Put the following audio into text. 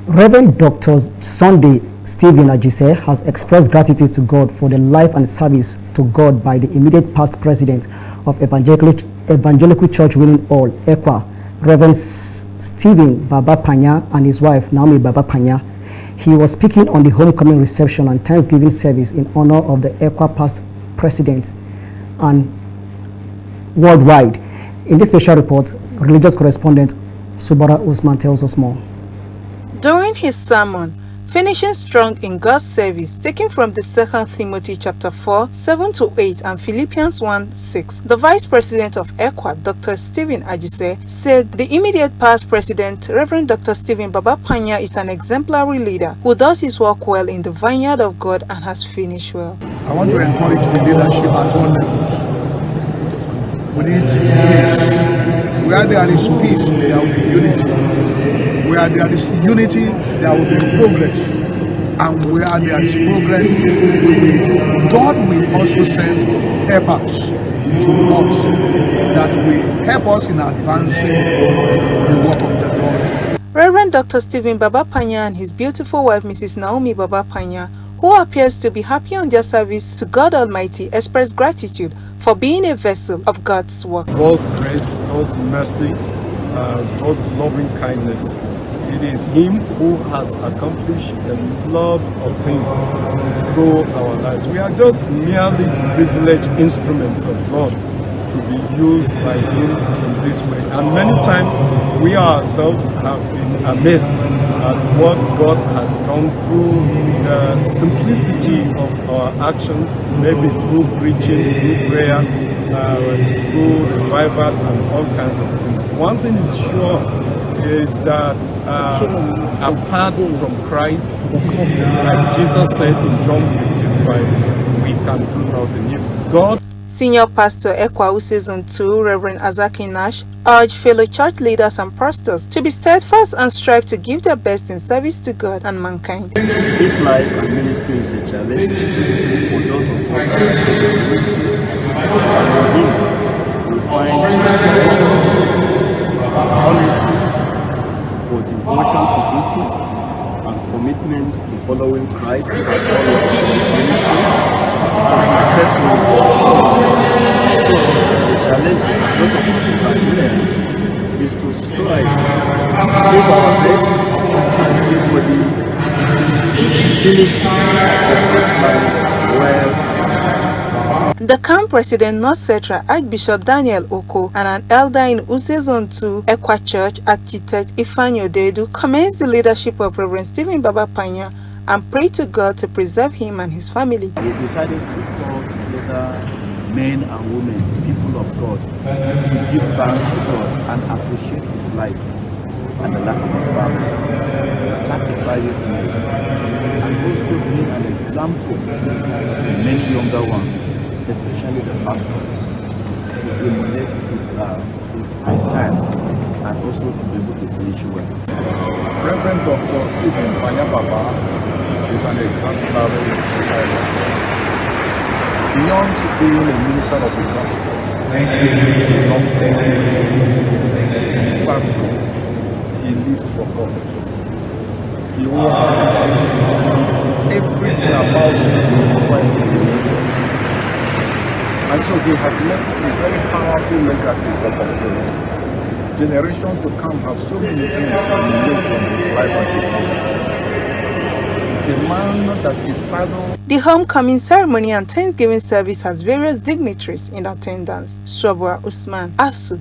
Reverend Dr. Sunday Stephen Ajise has expressed gratitude to God for the life and service to God by the immediate past president of Evangelical Church Winning All, ECWA, Reverend Stephen Baba Panya, and his wife Naomi Baba Panya. He was speaking on the homecoming reception and Thanksgiving service in honor of the ECWA past president and worldwide. In this special report, religious correspondent Sobura Usman tells us more. During his sermon, Finishing Strong in God's Service, taken from the 2 Timothy chapter 4, 7-8 and Philippians 1:6, the Vice President of ECWA, Dr. Stephen Ajise, said the immediate past president, Reverend Dr. Stephen Baba Panya, is an exemplary leader who does his work well in the vineyard of God and has finished well. I want to encourage the leadership at all levels. We need peace. Where there is peace, there will be unity. Where there is unity, there will be progress. And where there is progress, God will also send helpers to us that will help us in advancing the work of the Lord. Reverend Dr. Stephen Baba Panya and his beautiful wife, Mrs. Naomi Baba Panya, who appears to be happy on their service to God Almighty, express gratitude for being a vessel of God's work. God's grace, God's mercy, God's loving kindness. It is Him who has accomplished a lot of things through our lives. We are just merely privileged instruments of God to be used by Him in this way. And many times we ourselves have been amazed at what God has done through the simplicity of our actions, maybe through preaching, through prayer, through revival and all kinds of things. One thing is sure is that apart from Christ, like Jesus said in John 15:5, we can do nothing. If God Senior Pastor ECWA Season 2, Reverend Azaki Nash, urged fellow church leaders and pastors to be steadfast and strive to give their best in service to God and mankind. This life and ministry is a challenge for those of us who are in ministry. In Him, we find inspiration, honesty, for devotion to duty, and commitment to following Christ as always in His ministry, and to faithfulness. So, the challenge is those of us who are is to strive, give our best, and equally finish the church life well. The camp president, North Central Archbishop Daniel Oko, and an elder in Usezon 2 ECWA Church, Architect Ifeanyi Odedu, commends the leadership of Reverend Stephen Baba Panya and prayed to God to preserve him and his family. We decided to call together men and women, people of God, to give thanks to God and appreciate his life and the life of his family, the sacrifices made, and also being an example to many younger ones, especially the pastors, to emulate his lifestyle and also to be able to finish well. Reverend Dr. Stephen Panya Baba is an exemplary child. Beyond being a minister of the gospel, he loved God, he served God, he lived for God, he walked with God. Everything about him is Christ related. And so he has left a very powerful legacy for posterity. Generations to come have so many things to learn from his life and his legacies. He's a man that is saddled. The homecoming ceremony and Thanksgiving service has various dignitaries in attendance. Sobura Usman, ASU.